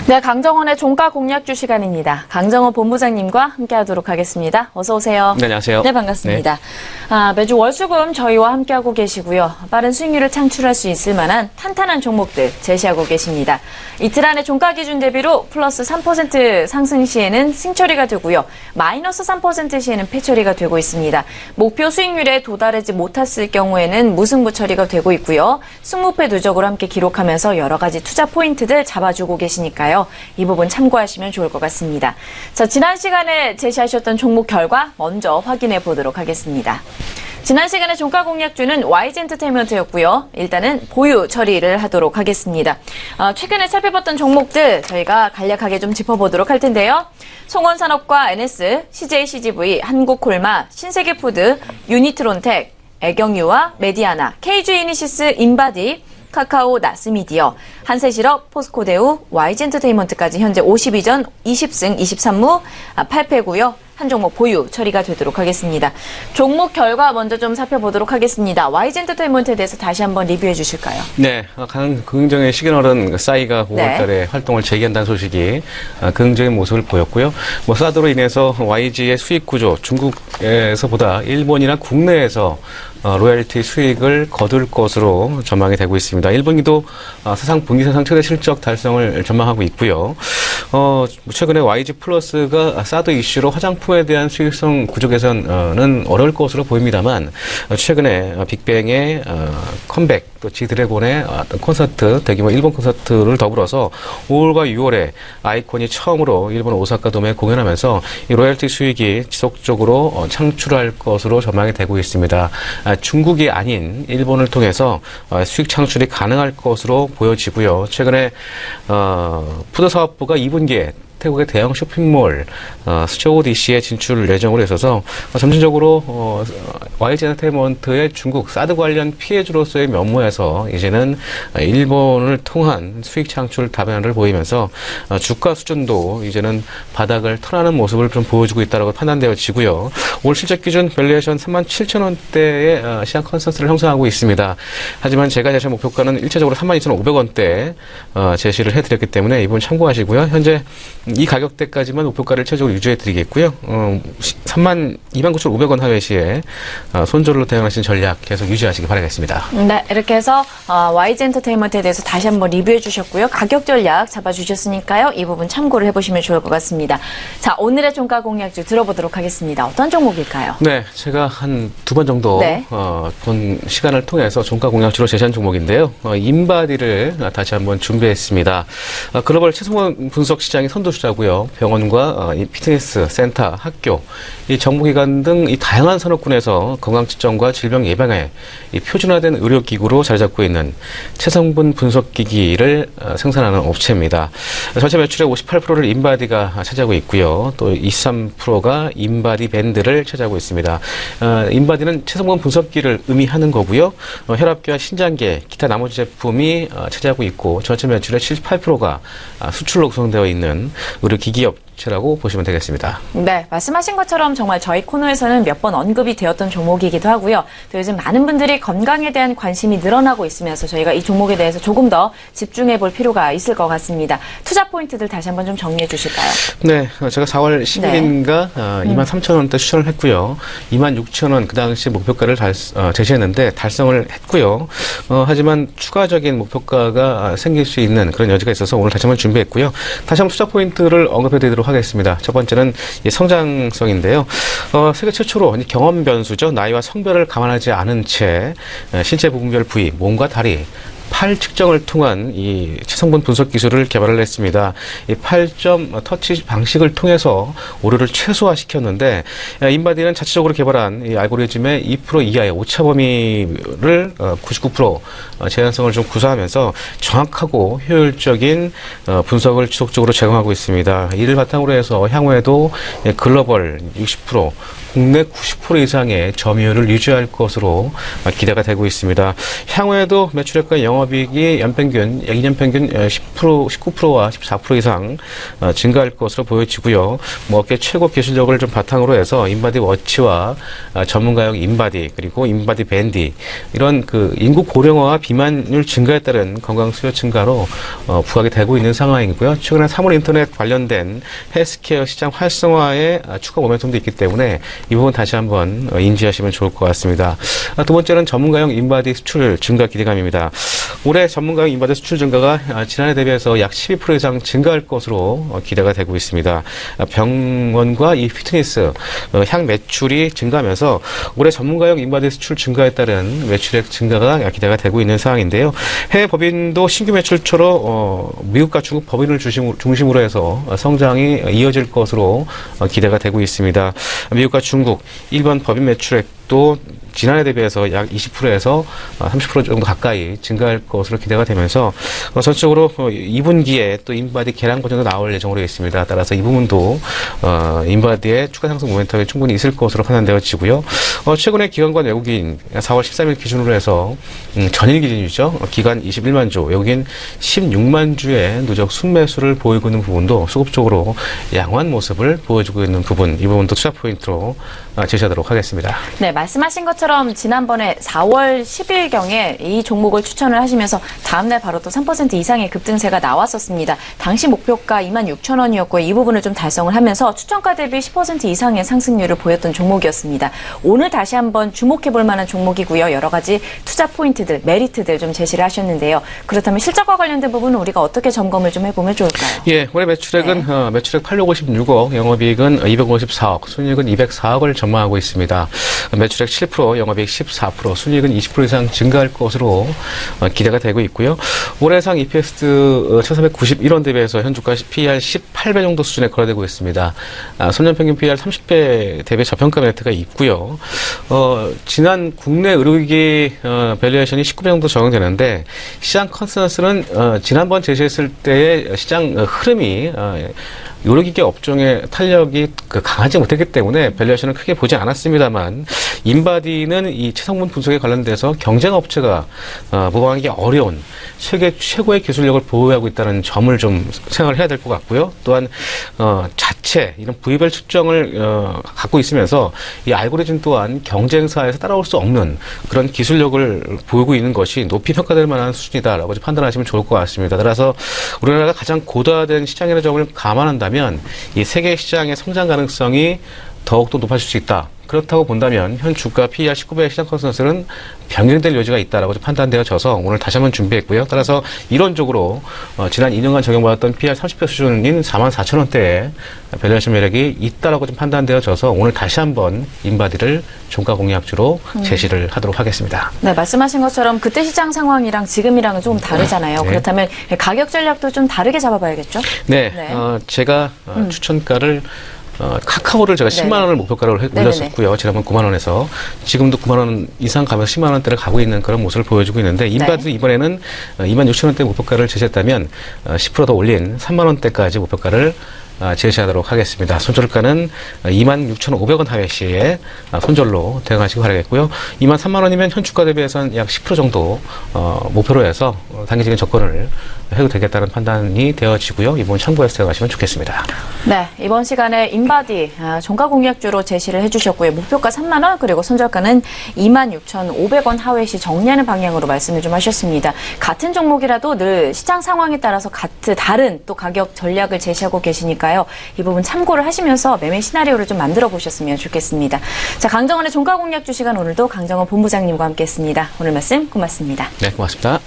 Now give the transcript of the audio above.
네, 강정원의 종가 공략주 시간입니다. 강정원 본부장님과 함께하도록 하겠습니다. 어서 오세요. 네, 안녕하세요. 네, 반갑습니다. 매주 월수금 저희와 함께하고 계시고요. 빠른 수익률을 창출할 수 있을 만한 탄탄한 종목들 제시하고 계십니다. 이틀 안에 종가 기준 대비로 플러스 3% 상승 시에는 승처리가 되고요. 마이너스 3% 시에는 패처리가 되고 있습니다. 목표 수익률에 도달하지 못했을 경우에는 무승부 처리가 되고 있고요. 승무패 누적으로 함께 기록하면서 여러 가지 투자 포인트들 잡아주고 계시니까요. 이 부분 참고하시면 좋을 것 같습니다. 자, 지난 시간에 제시하셨던 종목 결과 먼저 확인해 보도록 하겠습니다. 지난 시간에 종가 공략주는 YG엔터테인먼트였고요. 일단은 보유 처리를 하도록 하겠습니다. 최근에 살펴봤던 종목들 저희가 간략하게 좀 짚어보도록 할 텐데요. 송원산업과 NS, CJCGV, 한국콜마, 신세계푸드, 유니트론텍, 애경유와 메디아나, KG이니시스, 인바디, 카카오, 나스미디어, 한세실업, 포스코대우, YG엔터테인먼트까지 현재 52전 20승 23무 8패고요. 한 종목 보유 처리가 되도록 하겠습니다. 종목 결과 먼저 좀 살펴보도록 하겠습니다. YG엔터테인먼트에 대해서 다시 한번 리뷰해 주실까요? 네, 가장 긍정의 시그널은 싸이가 5월달에 활동을 재개한다는 소식이 긍정의 모습을 보였고요. 사드로 인해서 YG의 수익 구조, 중국에서보다 일본이나 국내에서 로열티 수익을 거둘 것으로 전망이 되고 있습니다. 일본기도 분기 사상 최대 실적 달성을 전망하고 있고요. 최근에 YG 플러스가 사드 이슈로 화장품에 대한 수익성 구조 개선은 어려울 것으로 보입니다만 최근에 빅뱅의 컴백 또 지드래곤의 어떤 콘서트, 대규모 일본 콘서트를 더불어서 5월과 6월에 아이콘이 처음으로 일본 오사카 돔에 공연하면서 이 로열티 수익이 지속적으로 창출할 것으로 전망이 되고 있습니다. 중국이 아닌 일본을 통해서 수익 창출이 가능할 것으로 보여지고요. 최근에 푸드사업부가 2분기에 태국의 대형 쇼핑몰 스쇼 DC에 진출 예정으로 있어서 점진적으로 YG엔터테인먼트의 중국 사드 관련 피해주로서의 면모에서 이제는 일본을 통한 수익 창출 다변화를 보이면서 주가 수준도 이제는 바닥을 털하는 모습을 좀 보여주고 있다고 판단되어지고요. 올 실적 기준 밸류에이션 37,000원대의 시장 컨센서스를 형성하고 있습니다. 하지만 제가 제시한 목표가는 일차적으로 32,500원대 제시를 해드렸기 때문에 이 부분 참고하시고요. 현재 이 가격대까지만 목표가를 최종적으로 유지해드리겠고요. 32,950원 하회 시에 손절로 대응하신 전략 계속 유지하시기 바라겠습니다. 네, 이렇게 해서 YG엔터테인먼트에 대해서 다시 한번 리뷰해 주셨고요. 가격 전략 잡아주셨으니까요. 이 부분 참고를 해보시면 좋을 것 같습니다. 자, 오늘의 종가 공략주 들어보도록 하겠습니다. 어떤 종목일까요? 네, 제가 한 두 번 정도 본 시간을 통해서 종가 공략주로 제시한 종목인데요. 인바디를 다시 한번 준비했습니다. 글로벌 체성분 분석 시장의 선도주자고요. 병원과 이 피트니스 센터, 학교, 이 정부기관 등 이 다양한 산업군에서 건강 측정과 질병 예방에 이 표준화된 의료기구로 자리 잡고 있는 체성분 분석기기를 생산하는 업체입니다. 전체 매출의 58%를 인바디가 차지하고 있고요. 또 23%가 인바디 밴드를 차지하고 있습니다. 인바디는 체성분 분석기를 의미하는 거고요. 혈압계와 신장계, 기타 나머지 제품이 차지하고 있고 전체 매출의 78%가 수출로 구성되어 있는 의료기기 업체라고 보시면 되겠습니다. 네, 말씀하신 것처럼 정말 저희 코너에서는 몇 번 언급이 되었던 종목이기도 하고요. 또 요즘 많은 분들이 건강에 대한 관심이 늘어나고 있으면서 저희가 이 종목에 대해서 조금 더 집중해 볼 필요가 있을 것 같습니다. 투자 포인트들 다시 한번 좀 정리해 주실까요? 네, 제가 4월 10일인가 23,000원대 추천을 했고요. 26,000원 그 당시 목표가를 제시했는데 달성을 했고요. 하지만 추가적인 목표가가 생길 수 있는 그런 여지가 있어서 오늘 다시 한번 준비했고요. 다시 한번 투자 포인트를 언급해 드리도록 하겠습니다. 첫 번째는 성장성인데요. 세계 최초로 경험 변수죠. 나이와 성별을 감안하지 않은 채 신체 부분별 부위, 몸과 다리, 팔 측정을 통한 이 체성분 분석 기술을 개발을 했습니다. 이 8점 터치 방식을 통해서 오류를 최소화시켰는데 인바디는 자체적으로 개발한 이 알고리즘의 2% 이하의 오차 범위를 99% 재현성을 좀 구사하면서 정확하고 효율적인 분석을 지속적으로 제공하고 있습니다. 이를 바탕으로 해서 향후에도 글로벌 60%, 국내 90% 이상의 점유율을 유지할 것으로 기대가 되고 있습니다. 향후에도 매출액과 영업 영업이익이 연평균 2년 평균 10%, 19%와 14% 이상 증가할 것으로 보여지고요. 뭐 업계 최고 기술력을 좀 바탕으로 해서 인바디 워치와 전문가용 인바디 그리고 인바디 밴디 이런 그 인구 고령화와 비만율 증가에 따른 건강 수요 증가로 부각이 되고 있는 상황이고요. 최근에 사물 인터넷 관련된 헬스케어 시장 활성화에 추가 모멘텀도 있기 때문에 이 부분 다시 한번 인지하시면 좋을 것 같습니다. 두 번째는 전문가용 인바디 수출 증가 기대감입니다. 올해 전문가용 인바디 수출 증가가 지난해 대비해서 약 12% 이상 증가할 것으로 기대가 되고 있습니다. 병원과 이 피트니스 향 매출이 증가하면서 올해 전문가용 인바디 수출 증가에 따른 매출액 증가가 기대가 되고 있는 상황인데요. 해외 법인도 신규 매출처로 미국과 중국 법인을 중심으로 해서 성장이 이어질 것으로 기대가 되고 있습니다. 미국과 중국, 일본 법인 매출액도 지난해 대비해서 약 20%에서 30% 정도 가까이 증가할 것으로 기대가 되면서 전체적으로 2분기에 또 인바디 개량 버전도 나올 예정으로 있습니다. 따라서 이 부분도 인바디의 추가 상승 모멘텀이 충분히 있을 것으로 판단되어지고요. 최근에 기관과 외국인 4월 13일 기준으로 해서 전일 기준이죠. 기관 21만 주, 외국인 16만 주의 누적 순매수를 보이고 있는 부분도 수급적으로 양호한 모습을 보여주고 있는 부분, 이 부분도 투자 포인트로 제시하도록 하겠습니다. 네, 말씀하신 것처럼 지난번에 4월 10일경에 이 종목을 추천을 하시면서 다음날 바로 또 3% 이상의 급등세가 나왔었습니다. 당시 목표가 26,000원이었고 이 부분을 좀 달성을 하면서 추천가 대비 10% 이상의 상승률을 보였던 종목이었습니다. 오늘 다시 한번 주목해볼 만한 종목이고요. 여러 가지 투자 포인트들, 메리트들 좀 제시를 하셨는데요. 그렇다면 실적과 관련된 부분은 우리가 어떻게 점검을 좀 해보면 좋을까요? 예, 올해 매출액은 매출액 856억, 영업이익은 254억, 순이익은 204억을 전망하고 있습니다. 매출액 7%, 영업이익 14%, 순이익은 20% 이상 증가할 것으로 기대가 되고 있고요. 올해상 EPS 1,491원 대비해서 현주가 PER 18배 정도 수준에 거래되고 있습니다. 손년평균 PER 30배 대비 저평가 메리트가 있고요. 지난 국내 의료기기 밸류에이션이 19배 정도 적용되는데 시장 컨센서스는 지난번 제시했을 때의 시장 흐름이 의료기기 업종의 탄력이 강하지 못했기 때문에 밸류에이션을 크게 보지 않았습니다만 인바디는 이 체성분 분석에 관련돼서 경쟁 업체가 모방하기 어려운 세계 최고의 기술력을 보유하고 있다는 점을 좀 생각을 해야 될 것 같고요. 또한 자체 이런 부위별 측정을 갖고 있으면서 이 알고리즘 또한 경쟁사에서 따라올 수 없는 그런 기술력을 보이고 있는 것이 높이 평가될 만한 수준이다라고 판단하시면 좋을 것 같습니다. 따라서 우리나라가 가장 고도화된 시장이라는 점을 감안한다면 이 세계 시장의 성장 가능성이 더욱더 높아질 수 있다. 그렇다고 본다면 현 주가 PER 19배의 시장 컨센서스는 변경될 여지가 있다라고 판단되어져서 오늘 다시 한번 준비했고요. 따라서 이론적으로 지난 2년간 적용받았던 PER 30배 수준인 44,000원대의 밸류에이션 매력이 있다라고 판단되어져서 오늘 다시 한번 인바디를 종가 공략주로 제시를 하도록 하겠습니다. 네, 말씀하신 것처럼 그때 시장 상황이랑 지금이랑은 조금 다르잖아요. 네. 그렇다면 가격 전략도 좀 다르게 잡아봐야겠죠? 네, 네. 제가 추천가를 카카오를 제가 10만 원을 목표가로 올렸었고요. 지난번 9만 원에서 지금도 9만 원 이상 가면서 10만 원대를 가고 있는 그런 모습을 보여주고 있는데 인바디 이번에는 26,000원대 목표가를 제시했다면 10% 더 올린 3만 원대까지 목표가를 제시하도록 하겠습니다. 손절가는 26,500원 하회 시에 손절로 대응하시기 바라겠고요. 23,000원이면 현 주가 대비해서는 약 10% 정도 목표로 해서 단기적인 접근을 해도 되겠다는 판단이 되어지고요. 이번 참고해서 대응하시면 좋겠습니다. 네, 이번 시간에 인바디 종가 공략주로 제시를 해주셨고요. 목표가 3만 원 그리고 손절가는 26,500원 하회 시 정리하는 방향으로 말씀을 좀 하셨습니다. 같은 종목이라도 늘 시장 상황에 따라서 다른 또 가격 전략을 제시하고 계시니까요. 이 부분 참고를 하시면서 매매 시나리오를 좀 만들어 보셨으면 좋겠습니다. 자, 강정원의 종가 공략주 시간 오늘도 강정원 본부장님과 함께했습니다. 오늘 말씀 고맙습니다. 네, 고맙습니다.